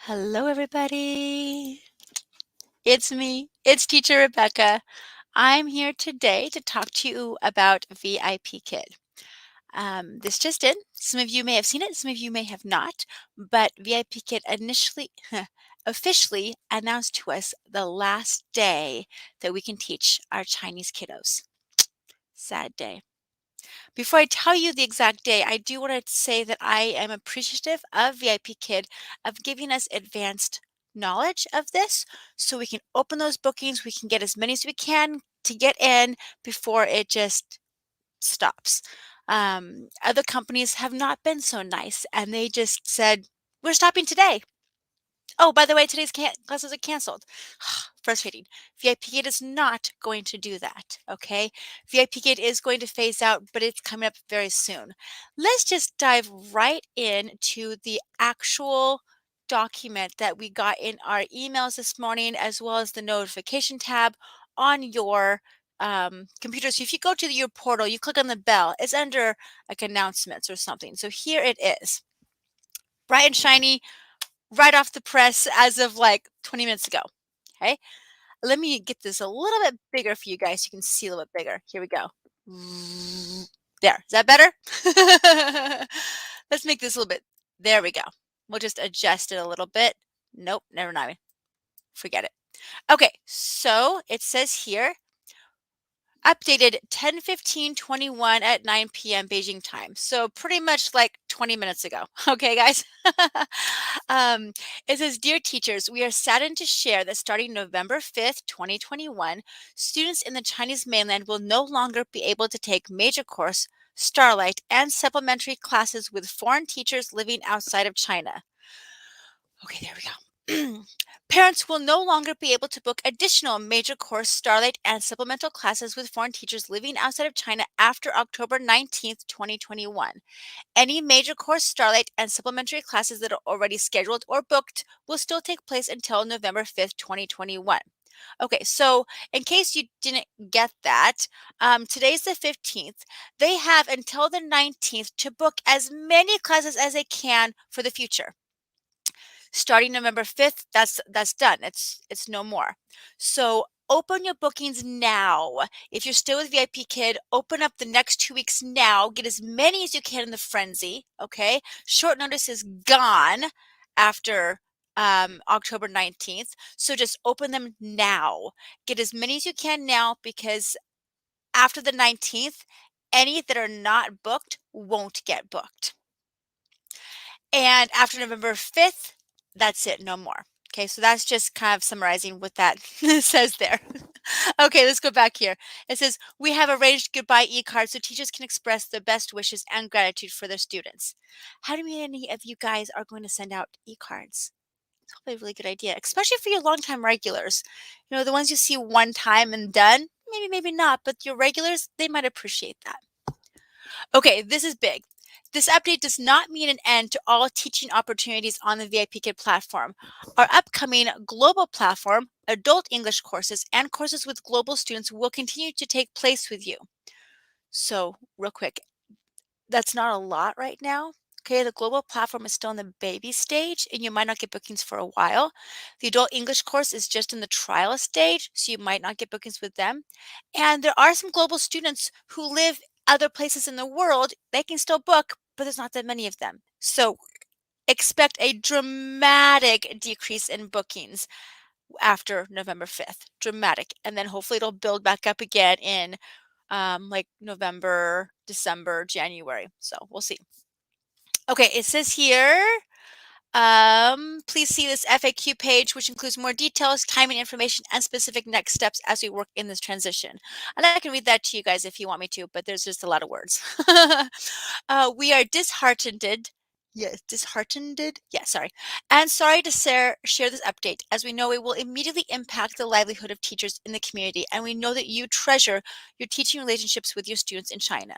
Hello, everybody. It's me. It's Teacher Rebecca. I'm here today to talk to you about VIP Kid. This just in. Some of you may have seen it, some of you may have not, but VIP Kid initially, officially announced to us the last day that we can teach our Chinese kiddos. Sad day. Before I tell you the exact day, I do want to say that I am appreciative of VIP Kid of giving us advanced knowledge of this so we can open those bookings, we can get as many as we can to get in before it just stops. Other companies have not been so nice and they just said, we're stopping today. Oh, by the way, today's classes are canceled. Frustrating. VIP Gate is not going to do that, okay? VIP Gate is going to phase out, but it's coming up very soon. Let's just dive right into the actual document that we got in our emails this morning, as well as the notification tab on your computer. So if you go to your portal, you click on the bell, it's under like announcements or something. So here it is, bright and shiny, right off the press as of like 20 minutes ago. Okay, let me get this a little bit bigger for you guys so you can see a little bit bigger. Here we go. There, is that better? Let's make this a little bit, there we go. We'll just adjust it a little bit. Nope, never mind. Forget it. Okay, so it says here, updated 10:15:21 at 9 p.m. Beijing time. So pretty much like 20 minutes ago. Okay, guys. um, it says, Dear teachers, we are saddened to share that starting November 5th, 2021, students in the Chinese mainland will no longer be able to take major course, Starlight, and supplementary classes with foreign teachers living outside of China. Okay, there we go. Parents will no longer be able to book additional major course, Starlight, and supplemental classes with foreign teachers living outside of China after October 19th, 2021. Any major course, Starlight, and supplementary classes that are already scheduled or booked will still take place until November 5th, 2021. Okay, so in case you didn't get that, today's the 15th. They have until the 19th to book as many classes as they can for the future. Starting November 5th, that's done. It's no more. So open your bookings now. If you're still with VIP Kid, open up the next 2 weeks now. Get as many as you can in the frenzy. Okay. Short notice is gone after October 19th. So just open them now. Get as many as you can now because after the 19th, any that are not booked won't get booked. And after November 5th, that's it, no more. Okay, so that's just kind of summarizing what that says there. Okay, let's go back here. It says, we have arranged goodbye e-cards so teachers can express their best wishes and gratitude for their students. How many of you guys are going to send out e-cards? It's probably a really good idea, especially for your longtime regulars. You know, the ones you see one time and done, maybe, maybe not, but your regulars, they might appreciate that. Okay, this is big. This update does not mean an end to all teaching opportunities on the VIP Kid platform. Our upcoming global platform, adult English courses, and courses with global students will continue to take place with you. So, real quick, that's not a lot right now. Okay, the global platform is still in the baby stage and you might not get bookings for a while. The adult English course is just in the trial stage, so you might not get bookings with them. And there are some global students who live other places in the world. They can still book, but there's not that many of them. So expect a dramatic decrease in bookings after November 5th. Dramatic. And then hopefully it'll build back up again in like November, December, January. So we'll see. Okay, it says here, please see this FAQ page, which includes more details, timing information, and specific next steps as we work in this transition. And I can read that to you guys if you want me to, but there's just a lot of words. We are disheartened. Yes, disheartened. Yeah, sorry. And sorry to share this update, as we know it will immediately impact the livelihood of teachers in the community, and we know that you treasure your teaching relationships with your students in China.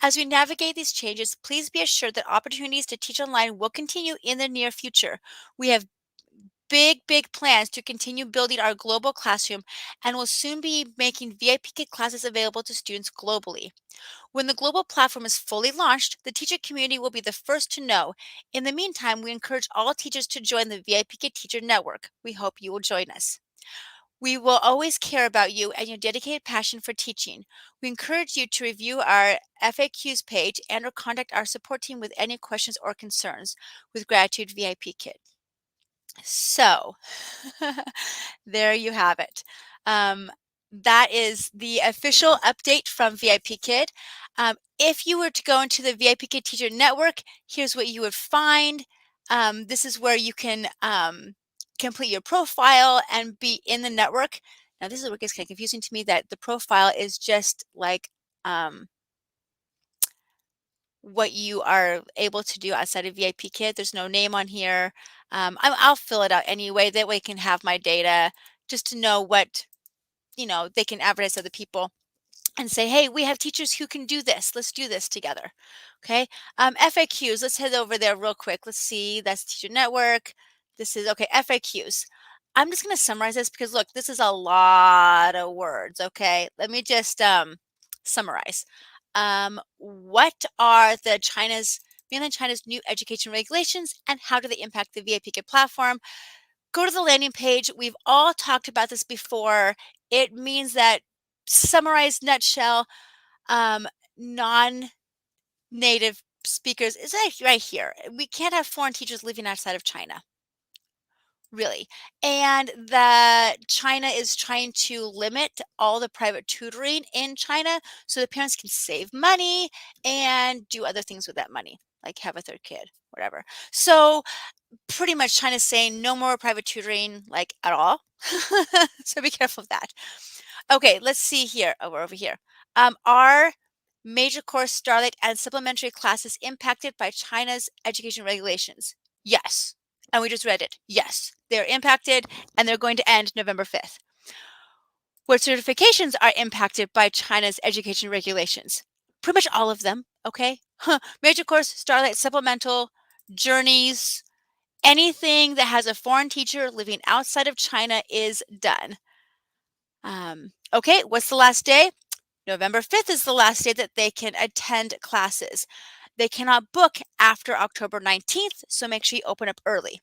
As we navigate these changes, please be assured that opportunities to teach online will continue in the near future. We have big plans to continue building our global classroom and will soon be making VIP Kid classes available to students globally. When the global platform is fully launched, the teacher community will be the first to know. In the meantime, we encourage all teachers to join the VIPKid Teacher Network. We hope you will join us. We will always care about you and your dedicated passion for teaching. We encourage you to review our FAQs page and or contact our support team with any questions or concerns. With gratitude, VIPKid. So, there you have it. That is the official update from VIPKid. If you were to go into the VIPKid Teacher Network, here's what you would find. This is where you can complete your profile and be in the network. Now, this is what gets kind of confusing to me, that the profile is just like what you are able to do outside of VIPKid. There's no name on here. I'll fill it out anyway. That way I can have my data just to know what, they can advertise to other people and say, hey, we have teachers who can do this. Let's do this together. Okay. FAQs, let's head over there real quick. Let's see, that's Teacher Network. This is, okay, FAQs. I'm just going to summarize this because look, this is a lot of words. Okay. Let me just summarize. What are the mainland China's new education regulations and how do they impact the VIPKid platform? Go to the landing page. We've all talked about this before. It means that, summarized nutshell, non-native speakers is right here. We can't have foreign teachers living outside of China, really. And that China is trying to limit all the private tutoring in China so the parents can save money and do other things with that money, like have a third kid, whatever. So pretty much China's saying no more private tutoring, like at all. So be careful of that. Okay, let's see here. Oh, we're over here. Are major course, Starlight, and supplementary classes impacted by China's education regulations? Yes. And we just read it. Yes, they're impacted and they're going to end November 5th. What certifications are impacted by China's education regulations? Pretty much all of them. Okay. Major course, Starlight, supplemental, journeys, anything that has a foreign teacher living outside of China is done. Okay, what's the last day? November 5th is the last day that they can attend classes. They cannot book after October 19th, so make sure you open up early.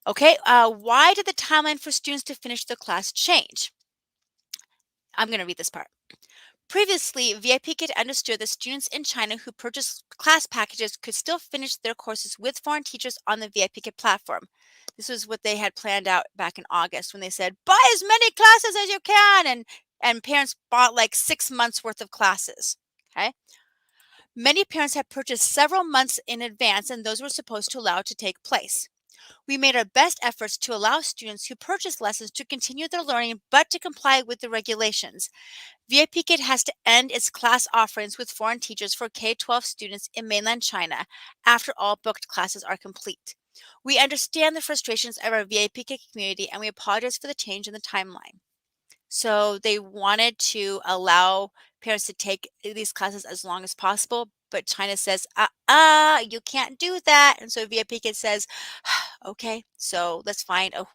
Okay, why did the timeline for students to finish the class change? I'm going to read this part. Previously, VIPKid understood that students in China who purchased class packages could still finish their courses with foreign teachers on the VIPKid platform. This was what they had planned out back in August when they said, buy as many classes as you can. And parents bought like 6 months worth of classes. Okay. Many parents had purchased several months in advance, and those were supposed to allow it to take place. We made our best efforts to allow students who purchased lessons to continue their learning, but to comply with the regulations. VIPKid has to end its class offerings with foreign teachers for K-12 students in mainland China after all booked classes are complete. We understand the frustrations of our VIPKid community and we apologize for the change in the timeline. So they wanted to allow parents to take these classes as long as possible, but China says, you can't do that. And so VIPKid says, okay, so let's find a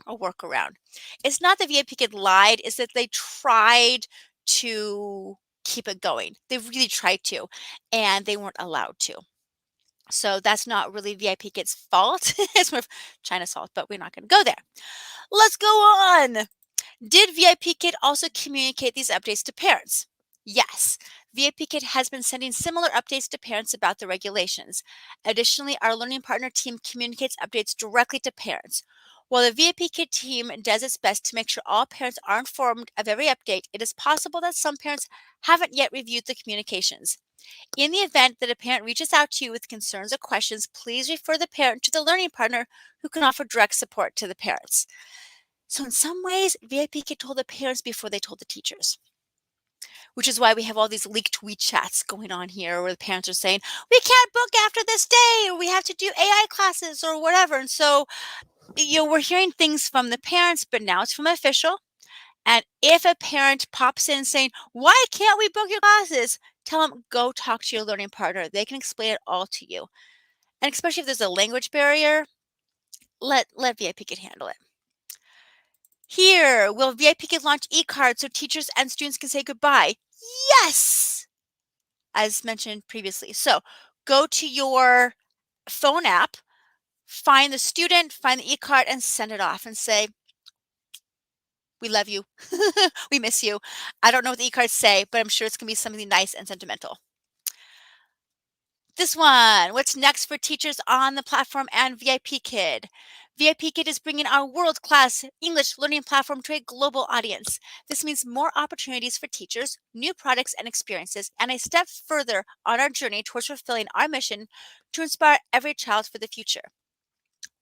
workaround. It's not that VIPKid lied, it's that they tried to keep it going. They really tried to, and they weren't allowed to. So that's not really VIPKid's fault. It's more of China's fault, but we're not going to go there. Let's go on. Did VIPKid also communicate these updates to parents? Yes. VIPKid has been sending similar updates to parents about the regulations. Additionally, our learning partner team communicates updates directly to parents. While the VIPKid team does its best to make sure all parents are informed of every update, it is possible that some parents haven't yet reviewed the communications. In the event that a parent reaches out to you with concerns or questions, please refer the parent to the learning partner who can offer direct support to the parents. So in some ways, VIPKid told the parents before they told the teachers, which is why we have all these leaked WeChats going on here where the parents are saying, we can't book after this day, or we have to do AI classes or whatever. And so, we're hearing things from the parents, but now it's from official. And if a parent pops in saying, why can't we book your classes? Tell them, go talk to your learning partner. They can explain it all to you. And especially if there's a language barrier, let VIPKid handle it. Here, will VIPKid launch e-cards so teachers and students can say goodbye? Yes! as mentioned previously. So go to your phone app, find the student, find the e-card, and send it off and say, we love you. We miss you. I don't know what the e-cards say, but I'm sure it's going to be something nice and sentimental. This one, what's next for teachers on the platform and Vipkid? Vipkid is bringing our world-class English learning platform to a global audience. This means more opportunities for teachers, new products and experiences, and a step further on our journey towards fulfilling our mission to inspire every child for the future.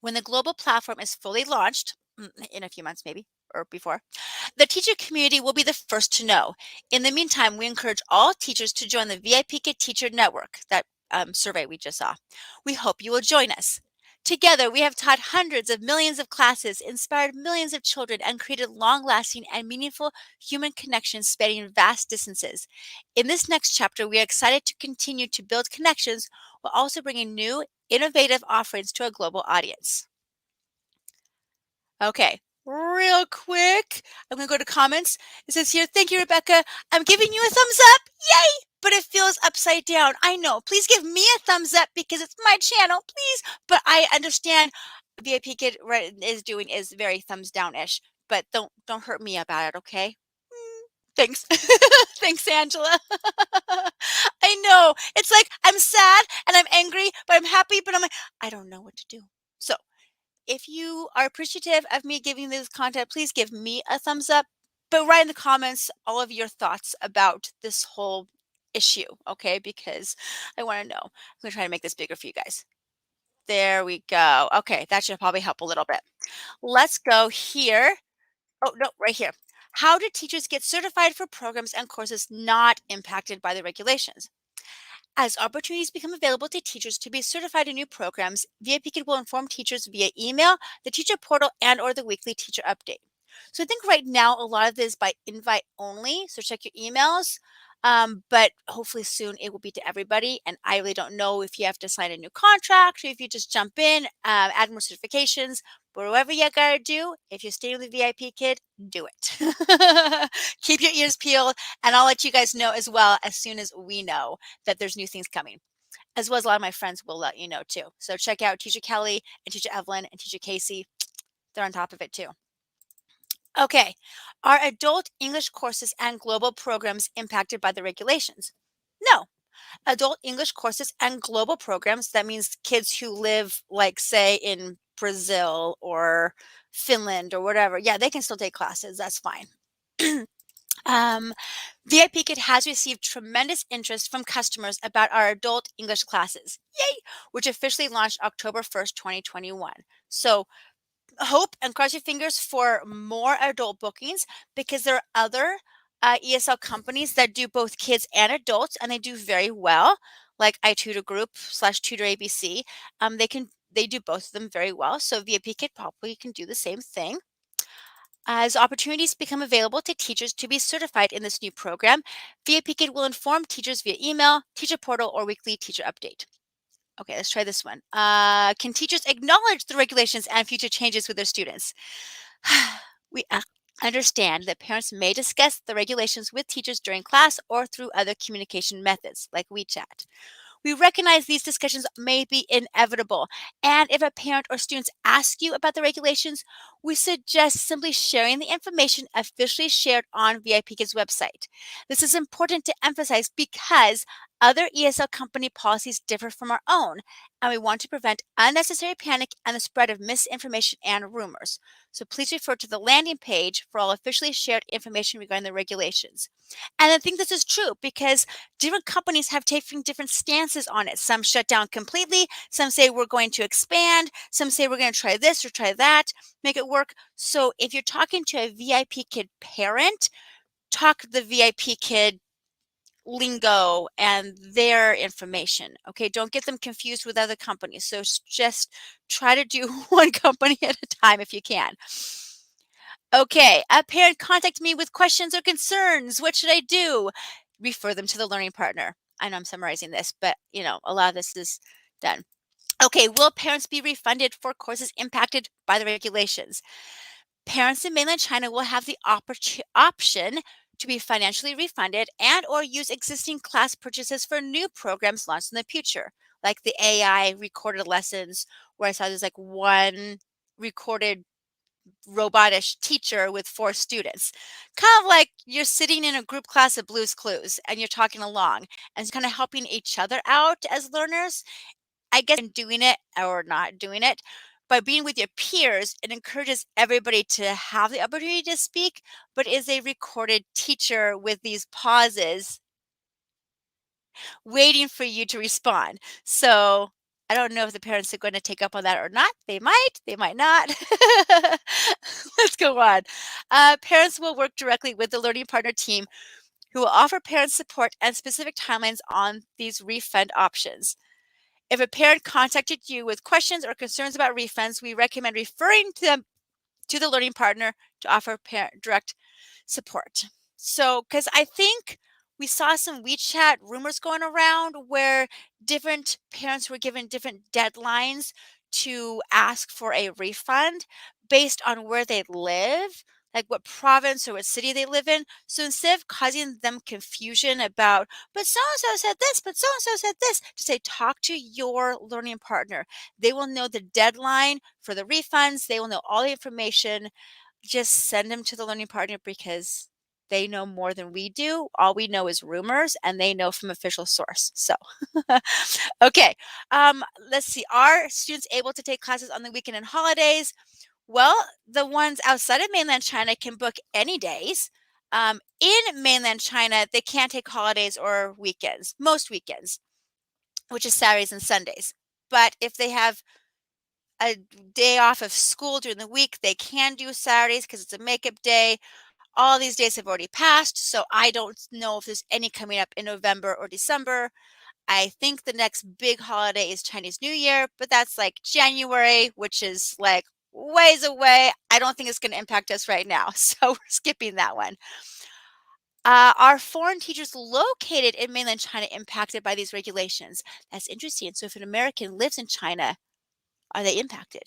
When the global platform is fully launched, in a few months maybe, or before, the teacher community will be the first to know. In the meantime, we encourage all teachers to join the Vipkid Teacher Network, that survey we just saw. We hope you will join us. Together, we have taught hundreds of millions of classes, inspired millions of children, and created long-lasting and meaningful human connections spanning vast distances. In this next chapter, we are excited to continue to build connections while also bringing new, innovative offerings to a global audience. Okay, real quick, I'm going to go to comments. It says here, thank you, Rebecca. I'm giving you a thumbs up. Yay! But it feels upside down. I know. Please give me a thumbs up because it's my channel, please. But I understand VIP Kid is doing is very thumbs down-ish. But don't hurt me about it, okay? Thanks. Thanks, Angela. I know. It's like I'm sad and I'm angry, but I'm happy, but I'm like, I don't know what to do. So if you are appreciative of me giving this content, please give me a thumbs up, but write in the comments all of your thoughts about this whole issue, okay? Because I want to know. I'm going to try to make this bigger for you guys. There we go. Okay, that should probably help a little bit. Let's go here. Oh, no, right here. How do teachers get certified for programs and courses not impacted by the regulations? As opportunities become available to teachers to be certified in new programs, VIPKid will inform teachers via email, the teacher portal, and or the weekly teacher update. So I think right now a lot of this is by invite only, so check your emails. But hopefully soon it will be to everybody. And I really don't know if you have to sign a new contract or if you just jump in, add more certifications. But whatever you gotta do, if you're staying with the VIP kid, do it. Keep your ears peeled, and I'll let you guys know as well as soon as we know that there's new things coming. As well as a lot of my friends will let you know too. So check out Teacher Kelly and Teacher Evelyn and Teacher Casey. They're on top of it too. Okay, are adult English courses and global programs impacted by the regulations? No. Adult English courses and global programs, that means kids who live, like, say, in Brazil or Finland or whatever, yeah, they can still take classes. That's fine. VIP Kid has received tremendous interest from customers about our adult English classes, yay, which officially launched October 1st, 2021. So hope and cross your fingers for more adult bookings because there are other ESL companies that do both kids and adults, and they do very well, like iTutor Group / Tutor ABC. They do both of them very well. So VIP Kid probably can do the same thing. As opportunities become available to teachers to be certified in this new program, VIP Kid will inform teachers via email, teacher portal, or weekly teacher update. Okay, let's try this one. Can teachers acknowledge the regulations and future changes with their students? We understand that parents may discuss the regulations with teachers during class or through other communication methods like WeChat. We recognize these discussions may be inevitable, and if a parent or students ask you about the regulations, we suggest simply sharing the information officially shared on VIPKid's website. This is important to emphasize because other ESL company policies differ from our own, and we want to prevent unnecessary panic and the spread of misinformation and rumors. So please refer to the landing page for all officially shared information regarding the regulations. And I think this is true because different companies have taken different stances on it. Some shut down completely. Some say we're going to expand. Some say we're going to try this or try that, make it work. So if you're talking to a VIP Kid parent, talk the VIP Kid lingo and their information. Okay, don't get them confused with other companies. So just try to do one company at a time if you can. Okay, a parent contacted me with questions or concerns. What should I do? Refer them to the learning partner. I know I'm summarizing this, but a lot of this is done. Okay, will parents be refunded for courses impacted by the regulations? Parents in mainland China will have the option to be financially refunded and or use existing class purchases for new programs launched in the future, like the AI recorded lessons, where I saw there's like one recorded robotish teacher with 4 students. Kind of like you're sitting in a group class of Blue's Clues and you're talking along and kind of helping each other out as learners. I guess in doing it or not doing it, by being with your peers, it encourages everybody to have the opportunity to speak, but is a recorded teacher with these pauses waiting for you to respond. So I don't know if the parents are going to take up on that or not. They might not. Let's go on. Parents will work directly with the learning partner team who will offer parents support and specific timelines on these refund options. If a parent contacted you with questions or concerns about refunds, we recommend referring to them to the learning partner to offer parent direct support. So, because I think we saw some WeChat rumors going around where different parents were given different deadlines to ask for a refund based on where they live, like what province or what city they live in. So instead of causing them confusion about, but so and so said this, but so and so said this, to say, talk to your learning partner. They will know the deadline for the refunds, they will know all the information. Just send them to the learning partner because they know more than we do. All we know is rumors and they know from official source. So, okay. Let's see. Are students able to take classes on the weekend and holidays? Well, the ones outside of mainland China can book any days. In mainland China, they can't take holidays or weekends, most weekends, which is Saturdays and Sundays. But if they have a day off of school during the week, they can do Saturdays because it's a makeup day. All these days have already passed, so I don't know if there's any coming up in November or December. I think the next big holiday is Chinese New Year, but that's like January, which is like ways away. I don't think it's going to impact us right now, so we're skipping that one. Are foreign teachers located in mainland China impacted by these regulations? That's interesting. So if an American lives in China, are they impacted?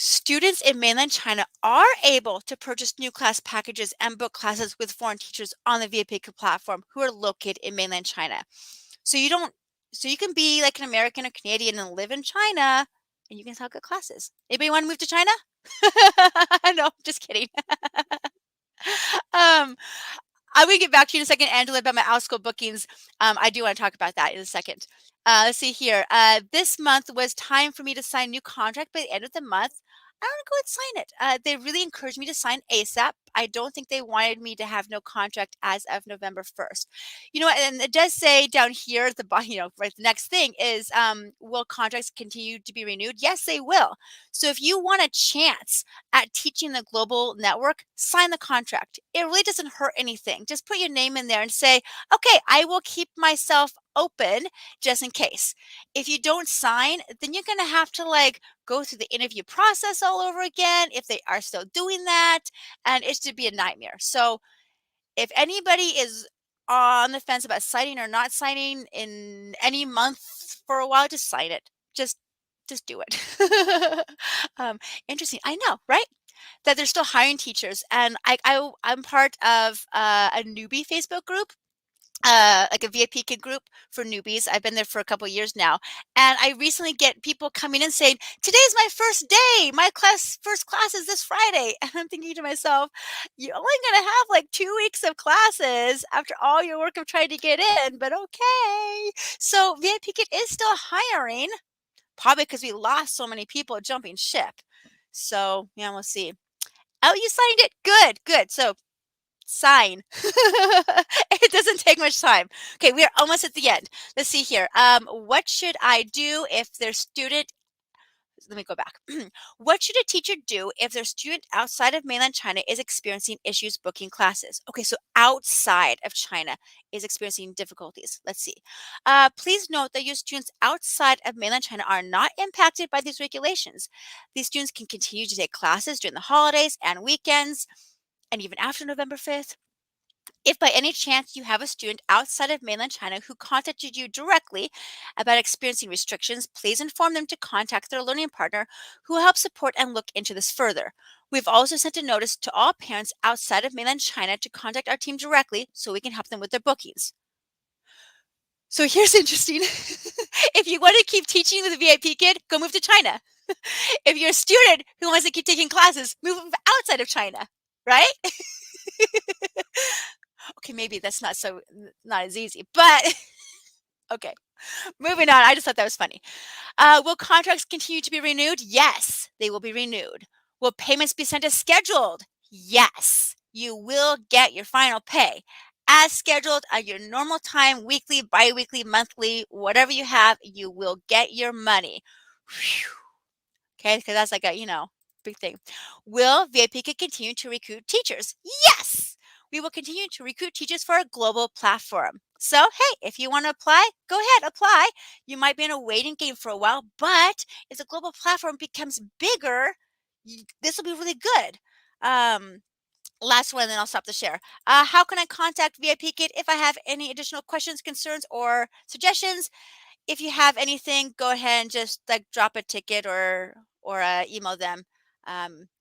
Students in mainland China are able to purchase new class packages and book classes with foreign teachers on the Vipkid platform who are located in mainland China. So you don't, so you can be like an American or Canadian and live in China and you can still get classes. Anybody want to move to China? No, just kidding. um, I will get back to you in a second, Angela, about my Outschool bookings. I do want to talk about that in a second. Let's see here. This month was time for me to sign a new contract by the end of the month. I want to go and sign it. They really encouraged me to sign ASAP. I don't think they wanted me to have no contract as of November 1st. You know, and it does say down here at the bottom, you know, right, the next thing is, will contracts continue to be renewed? Yes, they will. So if you want a chance at teaching the global network, sign the contract. It really doesn't hurt anything. Just put your name in there and say, okay, I will keep myself open just in case. If you don't sign, then you're going to have to like go through the interview process all over again if they are still doing that. And it should be a nightmare. So if anybody is on the fence about signing or not signing in any month for a while, just sign it. Just do it. um, Interesting. I know, right? That they're still hiring teachers, and I'm part of a newbie Facebook group, like a VIP kid group for newbies. I've been there for a couple of years now, and I recently get people coming in saying, "Today's my first day. My first class is this Friday," and I'm thinking to myself, "You're only going to have like 2 weeks of classes after all your work of trying to get in, but okay." So VIP kid is still hiring, probably because we lost so many people jumping ship. So yeah, we'll see. Oh, you signed it. Good, good. So sign. It doesn't take much time. Okay, we are almost at the end. Let's see here. What should I do if their student, let me go back. What should a teacher do if their student outside of mainland China is experiencing issues booking classes? Okay, so outside of China is experiencing difficulties. Let's see. Please note that your students outside of mainland China are not impacted by these regulations. These students can continue to take classes during the holidays and weekends, and even after November 5th. If by any chance you have a student outside of mainland China who contacted you directly about experiencing restrictions, please inform them to contact their learning partner who will help support and look into this further. We've also sent a notice to all parents outside of mainland China to contact our team directly so we can help them with their bookings. So here's interesting. If you want to keep teaching with a VIP kid, go move to China. If you're a student who wants to keep taking classes, move outside of China, right? Okay, maybe that's not as easy, but okay. Moving on. I just thought that was funny. Will contracts continue to be renewed? Yes, they will be renewed. Will payments be sent as scheduled? Yes, you will get your final pay as scheduled at your normal time, weekly, bi-weekly, monthly, whatever you have, you will get your money. Whew. Okay, because that's like a big thing. Will VIP continue to recruit teachers? Yes, we will continue to recruit teachers for a global platform. So, hey, if you want to apply, go ahead, apply. You might be in a waiting game for a while, but if the global platform becomes bigger, this will be really good. Last one, then I'll stop the share. How can I contact VIP Kid if I have any additional questions, concerns, or suggestions? If you have anything, go ahead and just like drop a ticket or email them.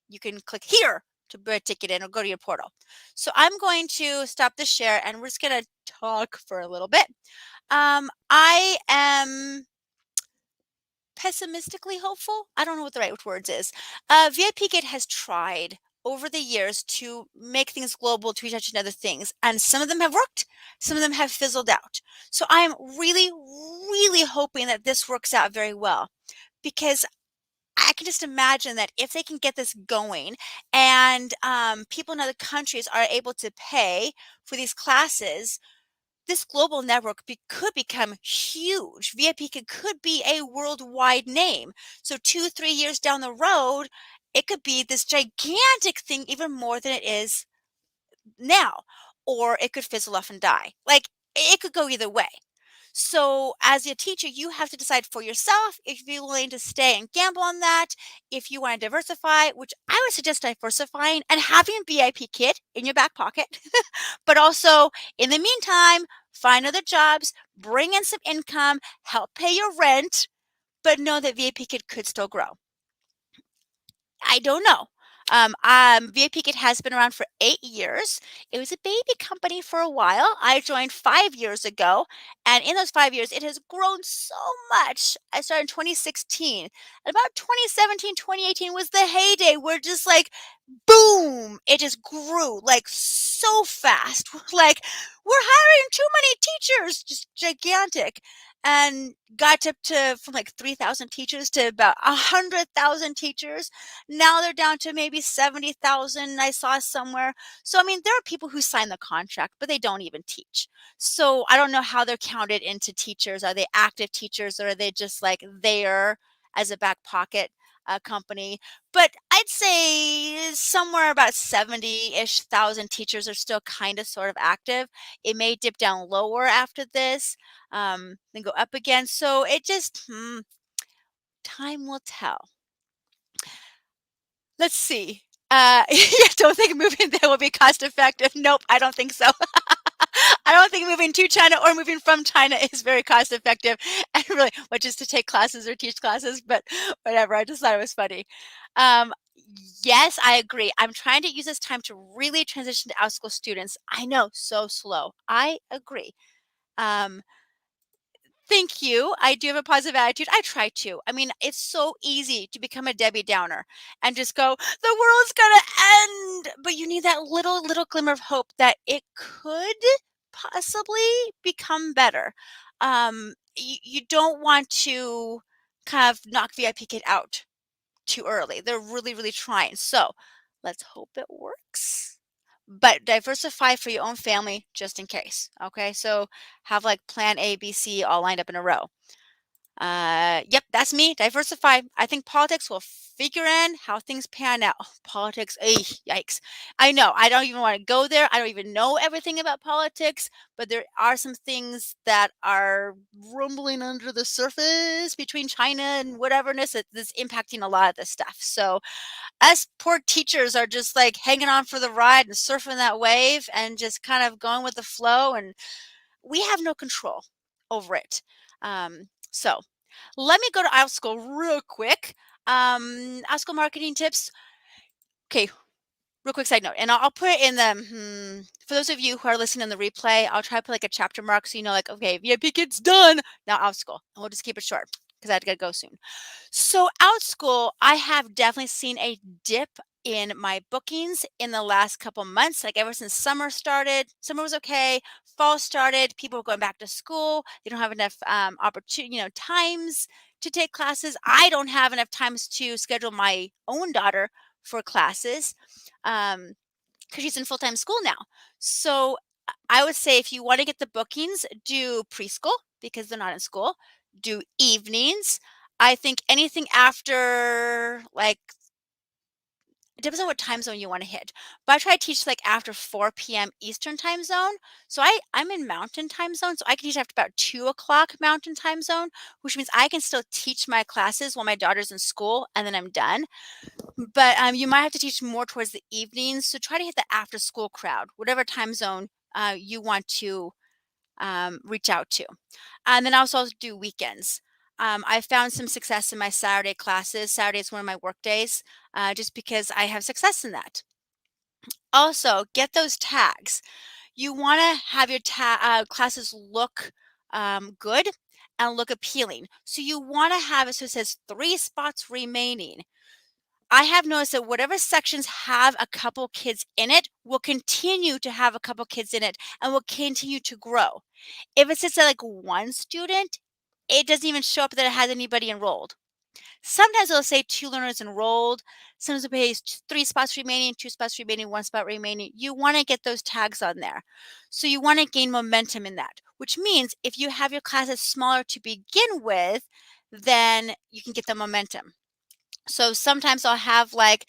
You can click here to put a ticket in or go to your portal. So I'm going to stop the share and we're just going to talk for a little bit. I am pessimistically hopeful. I don't know what the right words is. VIP Gate has tried over the years to make things global to reach out to other things, and some of them have worked, some of them have fizzled out. So I'm really, really hoping that this works out very well, because I can just imagine that if they can get this going and people in other countries are able to pay for these classes, this global network could become huge. VIP could be a worldwide name. So 2, 3 years down the road, it could be this gigantic thing, even more than it is now, or it could fizzle off and die. Like, it could go either way. So as a teacher, you have to decide for yourself if you're willing to stay and gamble on that, if you want to diversify, which I would suggest diversifying and having a VIP kit in your back pocket. But also, in the meantime, find other jobs, bring in some income, help pay your rent, but know that VIP kit could still grow. I don't know. VIP Kit has been around for 8 years. It was a baby company for a while. I joined 5 years ago, and in those 5 years, it has grown so much. I started in 2016. And about 2017, 2018 was the heyday where just like boom, it just grew like so fast. Like, we're hiring too many teachers, just gigantic. And got up to from like 3,000 teachers to about 100,000 teachers. Now they're down to maybe 70,000. I saw somewhere. So, I mean, there are people who sign the contract, but they don't even teach. So I don't know how they're counted into teachers. Are they active teachers, or are they just like there as a back pocket company? But I'd say somewhere about 70-ish thousand teachers are still kind of sort of active. It may dip down lower after this, then go up again. So it just, time will tell. Let's see. I don't think moving there will be cost effective. Nope, I don't think so. I don't think moving to China or moving from China is very cost effective. And really, what, just to take classes or teach classes, but whatever. I just thought it was funny. Um, yes, I agree. I'm trying to use this time to really transition to Outschool students. I know, so slow. I agree. Um, Thank you. I do have a positive attitude. I try to. I mean, it's so easy to become a Debbie Downer and just go, the world's gonna end. But you need that little glimmer of hope that it could possibly become better. You don't want to kind of knock VIP Kid out too early. They're really, really trying. So let's hope it works. But diversify for your own family just in case. Okay. So have like plan A, B, C all lined up in a row. Yep, that's me. Diversify. I think politics will figure in how things pan out. Politics, yikes. I know. I don't even want to go there. I don't even know everything about politics, but there are some things that are rumbling under the surface between China and whateverness that's impacting a lot of this stuff. So us poor teachers are just like hanging on for the ride and surfing that wave and just kind of going with the flow, and we have no control over it. So let me go to Outschool real quick. Outschool marketing tips. Okay, real quick side note, and I'll put it in the, for those of you who are listening on the replay, I'll try to put like a chapter mark so you know, like, okay, Vipkid's done. Now Outschool. And we'll just keep it short because I have to go soon. So Outschool, I have definitely seen a dip in my bookings in the last couple months. Like ever since summer started, summer was okay. Fall started, people were going back to school. They don't have enough opportunity, times to take classes. I don't have enough times to schedule my own daughter for classes. Because she's in full-time school now. So I would say if you want to get the bookings, do preschool because they're not in school. Do evenings. I think anything after like it depends on what time zone you want to hit. But I try to teach like after 4 p.m. Eastern time zone. So I'm in mountain time zone. So I can teach after about 2 o'clock mountain time zone, which means I can still teach my classes while my daughter's in school and then I'm done. But you might have to teach more towards the evenings. So try to hit the after school crowd, whatever time zone you want to reach out to. And then I also do weekends. I found some success in my Saturday classes. Saturday is one of my work days just because I have success in that. Also, get those tags. You want to have your classes look good and look appealing. So you want to have it so it says 3 spots remaining. I have noticed that whatever sections have a couple kids in it will continue to have a couple kids in it and will continue to grow. If it sits at like one student, it doesn't even show up that it has anybody enrolled. Sometimes it'll say 2 learners enrolled. Sometimes it'll say 3 spots remaining, 2 spots remaining, 1 spot remaining. You want to get those tags on there. So you want to gain momentum in that, which means if you have your classes smaller to begin with, then you can get the momentum. So sometimes I'll have like,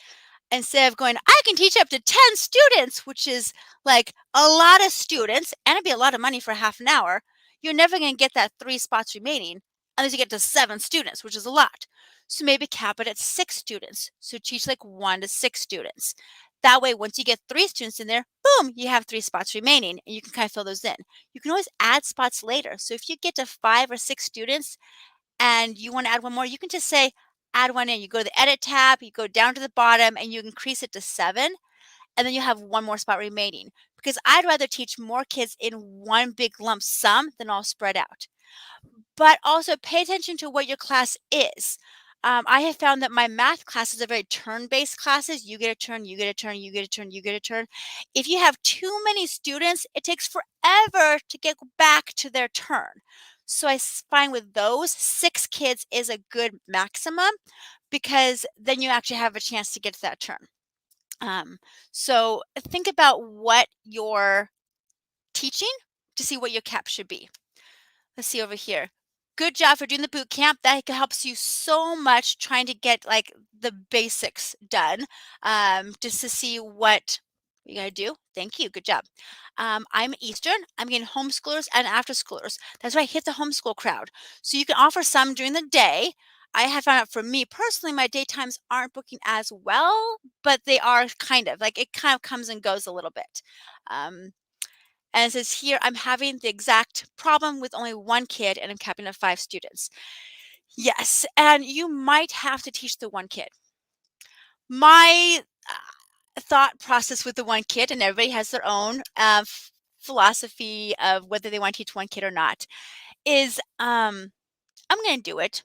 instead of going, I can teach up to 10 students, which is like a lot of students, and it'd be a lot of money for half an hour. You're never going to get that 3 spots remaining unless you get to 7 students, which is a lot. So maybe cap it at 6 students. So teach like 1 to 6 students. That way, once you get 3 students in there, boom, you have 3 spots remaining and you can kind of fill those in. You can always add spots later. So if you get to 5 or 6 students, and you want to add one more, you can just say add one in. You go to the edit tab, you go down to the bottom and you increase it to 7 and then you have one more spot remaining because I'd rather teach more kids in one big lump sum than all spread out. But also pay attention to what your class is. I have found that my math classes are very turn-based classes. You get a turn, you get a turn, you get a turn, you get a turn. If you have too many students, it takes forever to get back to their turn. So I find with those, 6 kids is a good maximum because then you actually have a chance to get to that turn. So think about what you're teaching to see what your cap should be. Let's see over here. Good job for doing the boot camp. That helps you so much trying to get like the basics done, just to see what you gotta do. Thank you. Good job. I'm Eastern. I'm getting homeschoolers and after schoolers. That's why I hit the homeschool crowd. So you can offer some during the day. I have found out for me personally, my daytimes aren't booking as well, but they are kind of like it kind of comes and goes a little bit. Um, and it says here, I'm having the exact problem with only 1 kid and I'm capping at 5 students. Yes, and you might have to teach the 1 kid. My thought process with the 1 kid, and everybody has their own philosophy of whether they want to teach 1 kid or not, is I'm going to do it.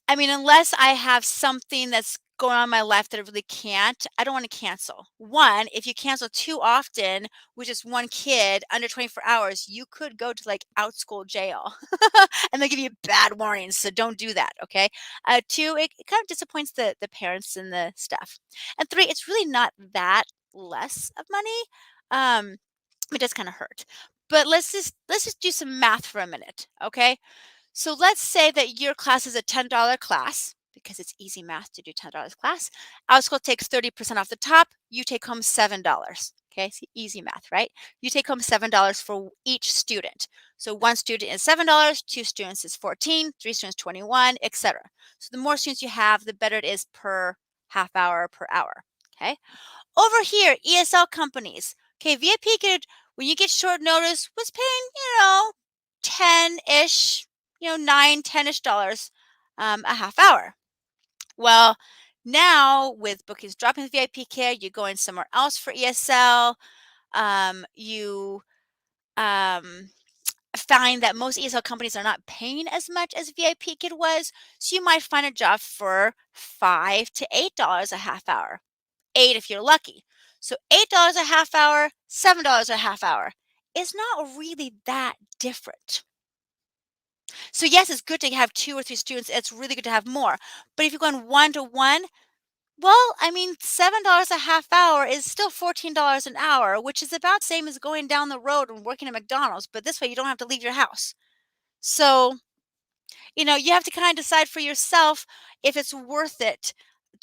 I mean, unless I have something that's going on in my life that I really can't, I don't want to cancel. One, if you cancel too often with just 1 kid under 24 hours, you could go to like Outschool jail and they give you bad warnings. So don't do that. Okay. Two, it kind of disappoints the parents and the stuff. And 3, it's really not that less of money. It does kind of hurt. But let's just do some math for a minute. Okay. So let's say that your class is a $10 class because it's easy math to do $10 class. Outschool takes 30% off the top. You take home $7. Okay, so easy math, right? You take home $7 for each student. So 1 student is $7, 2 students is 14, 3 students 21, etc. So the more students you have, the better it is per half hour per hour. Okay. Over here, ESL companies. Okay, VIP could, when you get short notice, was paying, 10-ish, 9, 10-ish dollars a half hour. Well, Now, with bookings dropping the VIP care, you're going somewhere else for ESL. You find that most ESL companies are not paying as much as VIP Kid was, so you might find a job for $5 to $8 a half hour. 8 if you're lucky. So $8 a half hour, $7 a half hour is not really that different. So yes, it's good to have 2 or 3 students. It's really good to have more. But if you're going 1-to-1, well, I mean, $7 a half hour is still $14 an hour, which is about the same as going down the road and working at McDonald's, but this way you don't have to leave your house. So, you have to kind of decide for yourself if it's worth it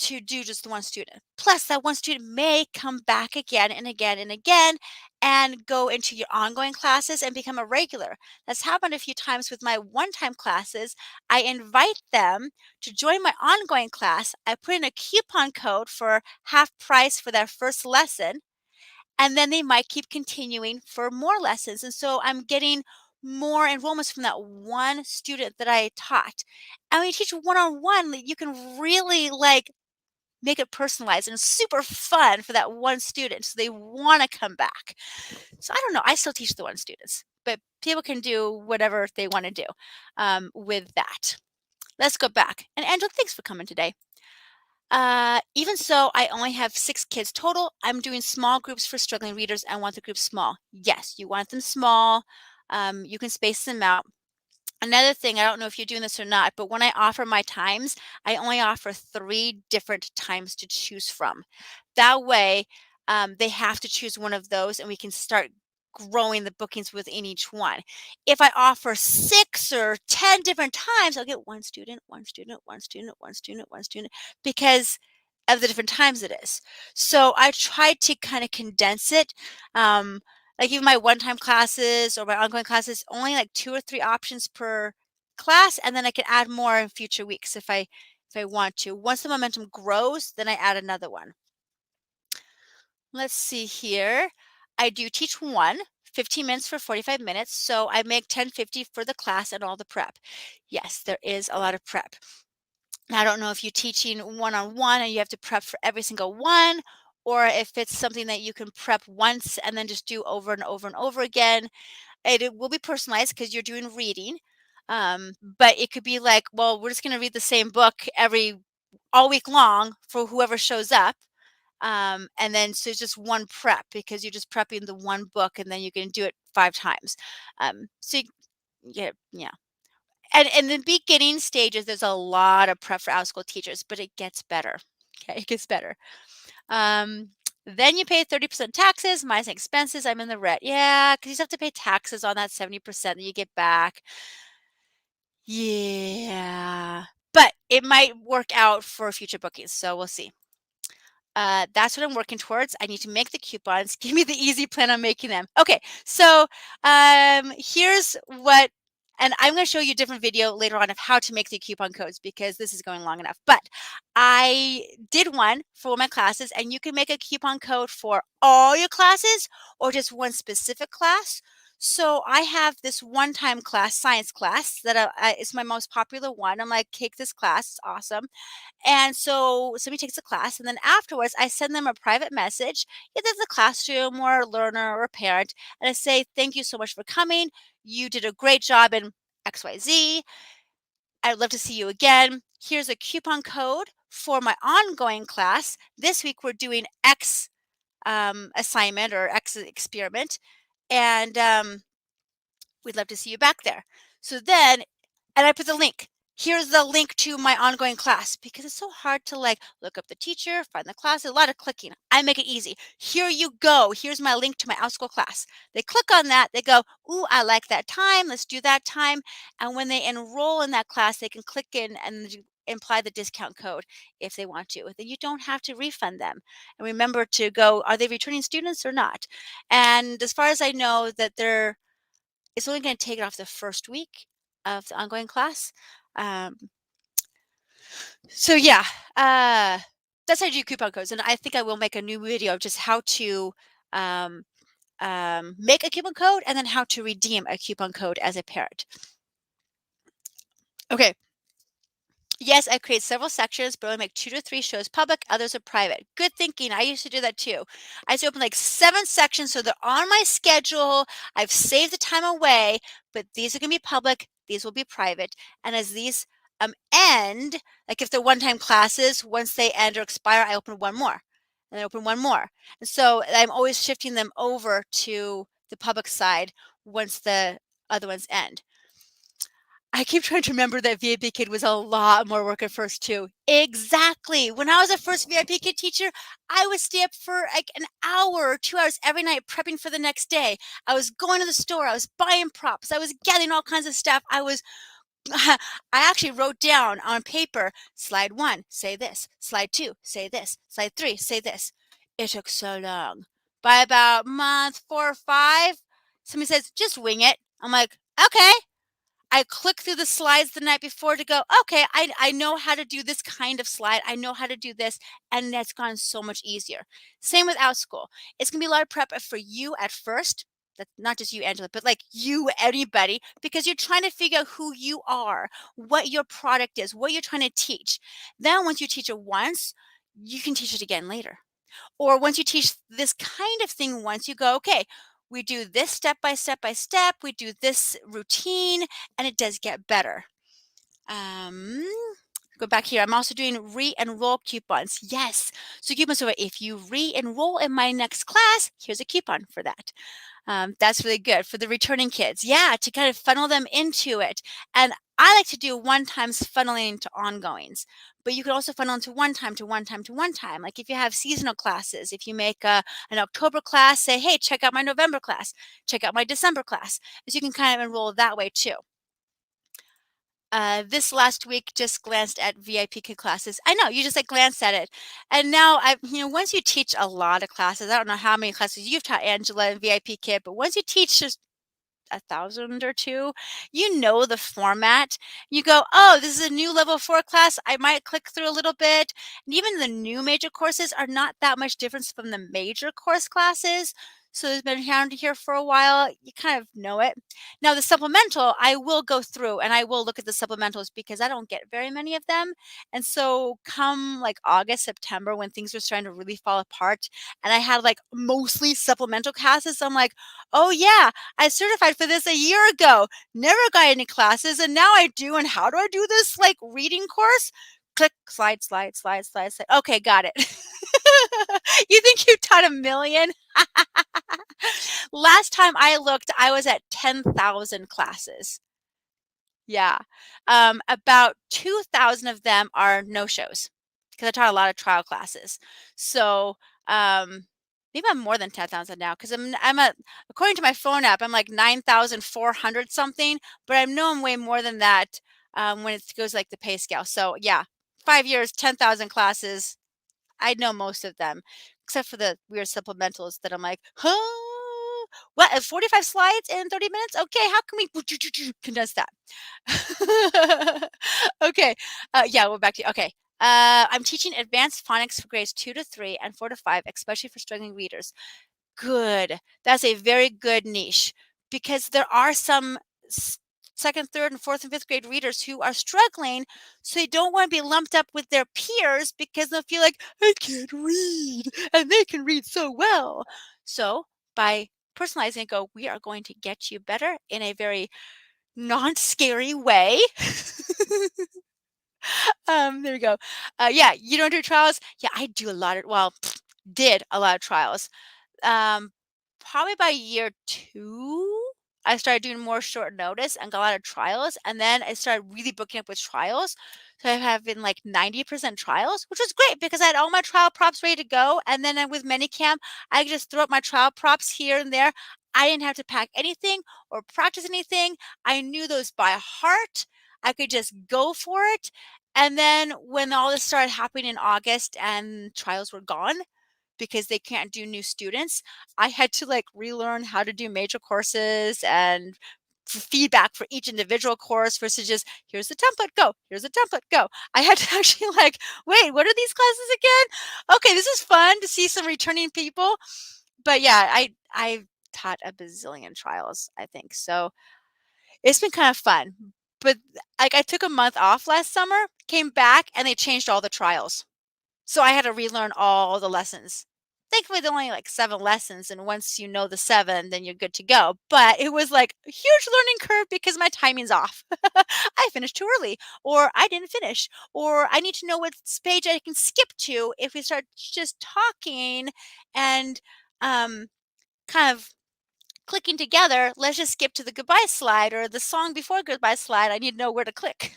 to do just the one student. Plus, that one student may come back again and again and again and go into your ongoing classes and become a regular. That's happened a few times with my one-time classes. I invite them to join my ongoing class. I put in a coupon code for half price for their first lesson, and then they might keep continuing for more lessons. And so I'm getting more enrollments from that one student that I taught. And when you teach one-on-one, you can really make it personalized and super fun for that one student. So they want to come back. So I don't know. I still teach the one students, but people can do whatever they want to do with that. Let's go back. And Angela, thanks for coming today. Even so, I only have 6 kids total. I'm doing small groups for struggling readers. I want the group small. Yes, you want them small. You can space them out. Another thing, I don't know if you're doing this or not, but when I offer my times, I only offer 3 different times to choose from. That way, they have to choose one of those and we can start growing the bookings within each one. If I offer 6 or 10 different times, I'll get one student, one student, one student, one student, one student, because of the different times it is. So I try to kind of condense it. Like even my one-time classes or my ongoing classes, only like 2 or 3 options per class, and then I can add more in future weeks if I want to. Once the momentum grows, then I add another one. Let's see here. I do teach 15 minutes for 45 minutes, so I make 10.50 for the class and all the prep. Yes, there is a lot of prep. Now, I don't know if you're teaching one-on-one and you have to prep for every single one, or if it's something that you can prep once and then just do over and over and over again. It will be personalized because you're doing reading. But it could be like, well, we're just going to read the same book all week long for whoever shows up. And then so it's just one prep because you're just prepping the one book and then you can do it 5 times. So yeah. And in the beginning stages, there's a lot of prep for Outschool teachers, but it gets better. Okay, it gets better. Then you pay 30% taxes minus expenses. I'm in the red. Yeah, because you have to pay taxes on that 70% that you get back. Yeah, but it might work out for future bookings, so we'll see. That's what I'm working towards. I need to make the coupons. Give me the easy plan on making them. Okay, so here's what, and I'm going to show you a different video later on of how to make the coupon codes because this is going long enough. But I did one for my classes, and you can make a coupon code for all your classes or just one specific class. So I have this one-time class, science class, that is my most popular one. I'm like, take this class, it's awesome. And so somebody takes a class, and then afterwards, I send them a private message, either the classroom or a learner or a parent, and I say, thank you so much for coming. You did a great job in XYZ. I'd love to see you again. Here's a coupon code for my ongoing class. This week, we're doing X assignment or X experiment, and we'd love to see you back there. So then, and I put the link. Here's the link to my ongoing class because it's so hard to look up the teacher, find the class, a lot of clicking. I make it easy. Here you go. Here's my link to my Outschool class. They click on that. They go, ooh, I like that time. Let's do that time. And when they enroll in that class, they can click in and apply the discount code if they want to. Then you don't have to refund them. And remember to go, are they returning students or not? And as far as I know that it's only going to take it off the first week of the ongoing class. Um, so yeah, that's how you do coupon codes. And I think I will make a new video of just how to um, make a coupon code and then how to redeem a coupon code as a parent. Okay. Yes, I create several sections, but only make 2 to 3 shows public, others are private. Good thinking. I used to do that too. I used to open like 7 sections so they're on my schedule. I've saved the time away, but these are going to be public, these will be private. And as these end, like if they're one-time classes, once they end or expire, I open one more. And I open one more. And so I'm always shifting them over to the public side once the other ones end. I keep trying to remember that Vipkid was a lot more work at first too. Exactly. When I was a first Vipkid teacher, I would stay up for like an hour or 2 hours every night prepping for the next day. I was going to the store. I was buying props. I was getting all kinds of stuff. I actually wrote down on paper, slide 1, say this. Slide 2, say this. Slide 3, say this. It took so long. By about month 4 or 5, somebody says, just wing it. I'm like, okay. I click through the slides the night before to go, okay, I know how to do this kind of slide. I know how to do this. And that's gone so much easier. Same with Outschool. It's going to be a lot of prep for you at first. That's not just you, Angela, but like you, anybody, because you're trying to figure out who you are, what your product is, what you're trying to teach. Then once you teach it once, you can teach it again later. Or once you teach this kind of thing once, you go, okay, we do this step by step by step, we do this routine, and it does get better. Um, Go back here. I'm also doing re-enroll coupons. Yes. So coupons, so if you re-enroll in my next class, here's a coupon for that. That's really good for the returning kids. Yeah, to kind of funnel them into it. And I like to do one-times funneling to ongoings, but you can also funnel into one time to one time to one time. Like if you have seasonal classes, if you make an October class, say, hey, check out my November class, check out my December class. So you can kind of enroll that way too. This last week just glanced at VIP kid classes. I know you just like glanced at it. And now once you teach a lot of classes, I don't know how many classes you've taught, Angela, in VIP kid, but once you teach just 1,000 or two, you know the format. You go, oh, this is a new level 4 class. I might click through a little bit. And even the new major courses are not that much difference from the major course classes. So there's been around here for a while. You kind of know it. Now the supplemental, I will go through and I will look at the supplementals because I don't get very many of them. And so come like August, September, when things are starting to really fall apart, and I had like mostly supplemental classes, I'm like, oh yeah, I certified for this a year ago, never got any classes, and now I do. And how do I do this like reading course? Click, slide, slide, slide, slide, slide. Okay, got it. You think you taught a million? Last time I looked, I was at 10,000 classes. Yeah. About 2,000 of them are no-shows because I taught a lot of trial classes. So maybe I'm more than 10,000 now because according to my phone app, I'm like 9,400 something, but I know I'm way more than that when it goes like the pay scale. So yeah, 5 years, 10,000 classes. I know most of them, except for the weird supplementals that I'm like, huh? What? 45 slides in 30 minutes? Okay, how can we condense that? Okay. Yeah, we're back to okay. I'm teaching advanced phonics for grades 2 to 3 and 4 to 5, especially for struggling readers. Good. That's a very good niche because there are some second, third, and fourth and fifth grade readers who are struggling. So they don't want to be lumped up with their peers because they'll feel like, I can't read and they can read so well. So by personalizing it, go, we are going to get you better in a very non-scary way. There we go. Yeah, you don't do trials? Yeah, I do a lot of, well, did a lot of trials. Um, Probably by year 2, I started doing more short notice and got a lot of trials. And then I started really booking up with trials. So I have been like 90% trials, which was great because I had all my trial props ready to go. And then with Minicamp, I could just throw up my trial props here and there. I didn't have to pack anything or practice anything. I knew those by heart. I could just go for it. And then when all this started happening in August and trials were gone, because they can't do new students, I had to like relearn how to do major courses and feedback for each individual course versus just here's the template, go, here's the template, go. I had to actually like, wait, what are these classes again? Okay, this is fun to see some returning people. But yeah, I taught a bazillion trials, I think. So it's been kind of fun. But like I took a month off last summer, came back, and they changed all the trials. So I had to relearn all the lessons. Thankfully, there are only like 7 lessons, and once you know the 7, then you're good to go. But it was like a huge learning curve because my timing's off. I finished too early, or I didn't finish, or I need to know what page I can skip to if we start just talking and kind of clicking together. Let's just skip to the goodbye slide or the song before goodbye slide. I need to know where to click.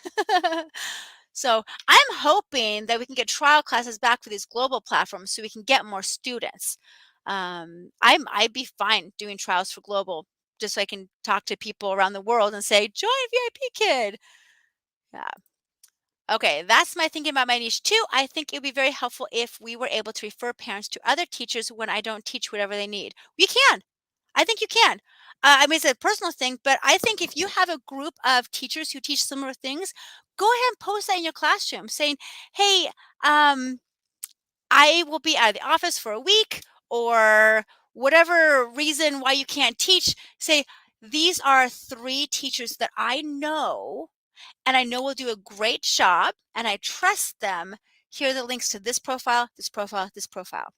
So I'm hoping that we can get trial classes back for these global platforms so we can get more students. I'd be fine doing trials for global just so I can talk to people around the world and say, join VIP Kid. Yeah. Okay, that's my thinking about my niche too. I think it would be very helpful if we were able to refer parents to other teachers when I don't teach whatever they need. You can. I think you can. I mean, it's a personal thing, but I think if you have a group of teachers who teach similar things, go ahead and post that in your classroom saying, hey, I will be out of the office for a week or whatever reason why you can't teach. Say, these are 3 teachers that I know and I know will do a great job and I trust them. Here are the links to this profile, this profile, this profile.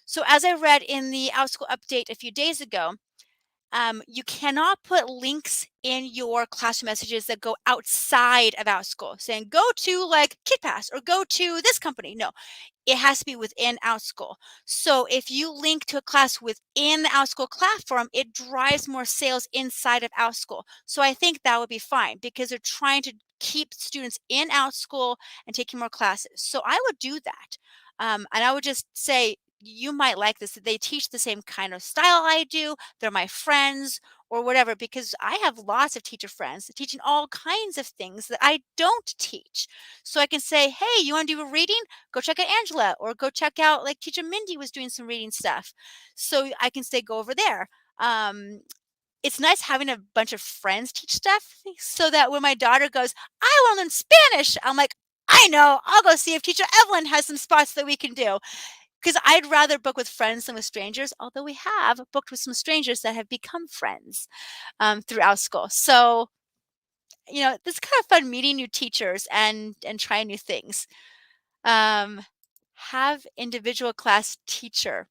So as I read in the Outschool update a few days ago, you cannot put links in your classroom messages that go outside of Outschool, saying go to like KidPass or go to this company. No, it has to be within Outschool. So if you link to a class within the Outschool platform, it drives more sales inside of Outschool. So I think that would be fine because they're trying to keep students in Outschool and taking more classes. So I would do that. And I would just say, you might like this. They teach the same kind of style I do. They're my friends or whatever, because I have lots of teacher friends teaching all kinds of things that I don't teach. So I can say, hey, you want to do a reading? Go check out Angela or go check out like teacher Mindy was doing some reading stuff. So I can say, go over there. It's nice having a bunch of friends teach stuff so that when my daughter goes, I want to learn Spanish, I'm like, I know, I'll go see if teacher Evelyn has some spots that we can do. Because I'd rather book with friends than with strangers, although we have booked with some strangers that have become friends throughout school. So, it's kind of fun meeting new teachers and trying new things. Have individual class teacher.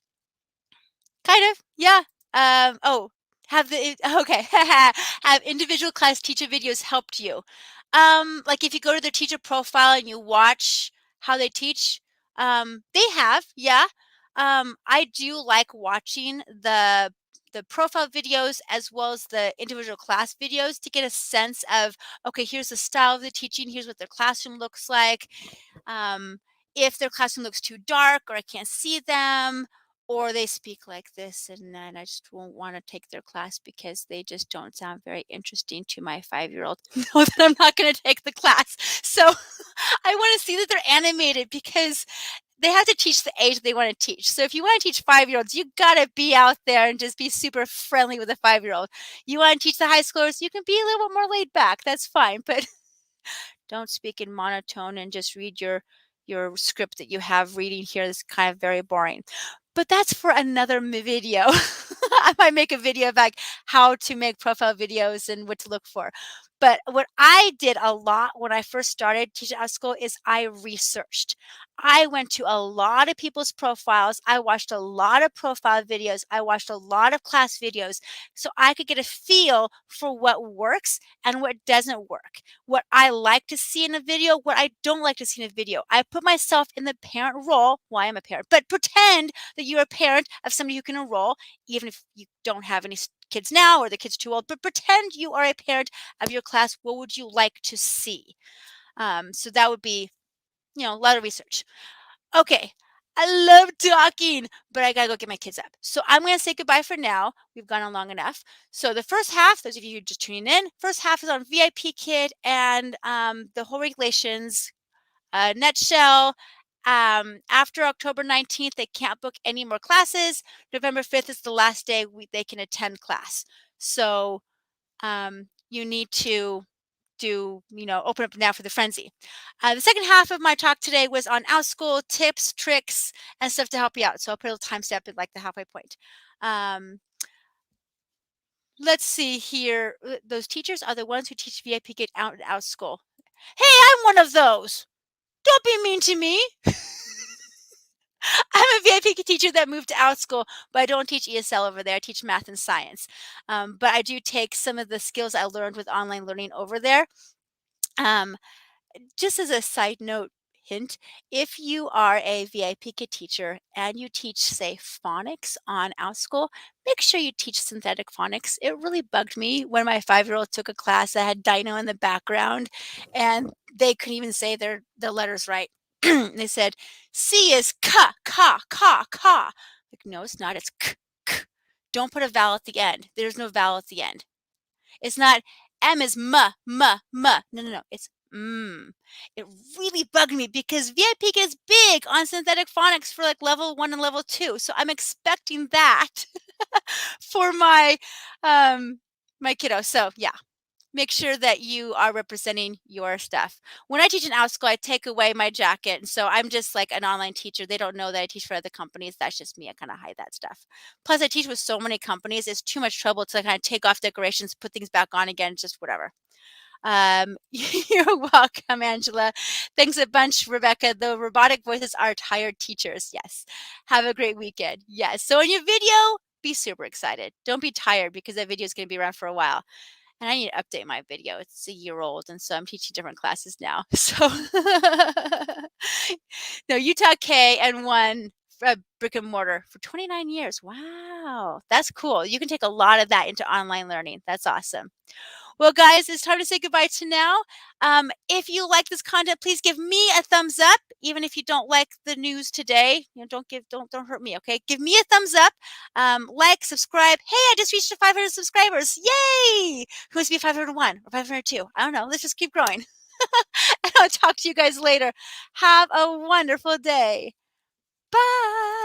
Kind of, yeah. Oh, have the okay. Have individual class teacher videos helped you? Like if you go to their teacher profile and you watch how they teach, they have, yeah. I do like watching the profile videos as well as the individual class videos to get a sense of, okay, here's the style of the teaching, here's what their classroom looks like. Um, if their classroom looks too dark or I can't see them, or they speak like this and then I just won't want to take their class because they just don't sound very interesting to my 5-year-old. Know that I'm not going to take the class. So I want to see that they're animated because they have to teach the age they want to teach. So if you want to teach 5-year-olds, you got to be out there and just be super friendly with a 5-year-old. You want to teach the high schoolers, you can be a little bit more laid back. That's fine. But don't speak in monotone and just read your script that you have reading here. This is kind of very boring. But that's for another video. I might make a video about how to make profile videos and what to look for. But what I did a lot when I first started teaching at school is I researched. I went to a lot of people's profiles. I watched a lot of profile videos. I watched a lot of class videos so I could get a feel for what works and what doesn't work, what I like to see in a video, what I don't like to see in a video. I put myself in the parent role. Well, I am a parent, but pretend that you're a parent of somebody who can enroll, even if you don't have any kids now or the kid's too old, but pretend you are a parent of your class. What would you like to see? So that would be, a lot of research. Okay. I love talking, but I gotta go get my kids up. So I'm gonna say goodbye for now. We've gone on long enough. So the first half, those of you just tuning in, first half is on VIP Kid and the whole regulations, nutshell. After October 19th, they can't book any more classes. November 5th is the last day they can attend class. So you need to open up now for the frenzy. The second half of my talk today was on Outschool tips, tricks, and stuff to help you out. So I'll put a little timestamp at like the halfway point. Um, Let's see here. Those teachers are the ones who teach VIP Kid out at Outschool. Hey, I'm one of those. Don't be mean to me. I'm a VIP teacher that moved to Outschool, but I don't teach ESL over there. I teach math and science. But I do take some of the skills I learned with online learning over there. Um, just as a side note hint, if you are a VIP Kid teacher and you teach, say, phonics on Outschool, make sure you teach synthetic phonics. It really bugged me when my 5-year-old took a class that had Dino in the background and they couldn't even say their letters right. They said, C is ka, ka, ka, ka. Like, no, it's not. It's k, k. Don't put a vowel at the end. There's no vowel at the end. It's not M is ma, ma, ma. No, no, no. It's mm. It really bugged me because VIP gets big on synthetic phonics for like level 1 and level 2. So I'm expecting that for my kiddo. So yeah, make sure that you are representing your stuff. When I teach in Outschool, I take away my jacket. And so I'm just like an online teacher. They don't know that I teach for other companies. That's just me. I kind of hide that stuff. Plus, I teach with so many companies. It's too much trouble to kind of take off decorations, put things back on again, just whatever. You're welcome, Angela. Thanks a bunch, Rebecca. The robotic voices are tired teachers. Yes. Have a great weekend. Yes. So in your video, be super excited. Don't be tired because that video is going to be around for a while. And I need to update my video. It's a year old, and so I'm teaching different classes now. So no, Utah K and one brick and mortar for 29 years. Wow, that's cool. You can take a lot of that into online learning. That's awesome. Well, guys, it's time to say goodbye to now. If you like this content, please give me a thumbs up. Even if you don't like the news today, don't hurt me. Okay, give me a thumbs up. Like, subscribe. Hey, I just reached 500 subscribers. Yay! Who wants to be 501 or 502? I don't know. Let's just keep growing. And I'll talk to you guys later. Have a wonderful day. Bye.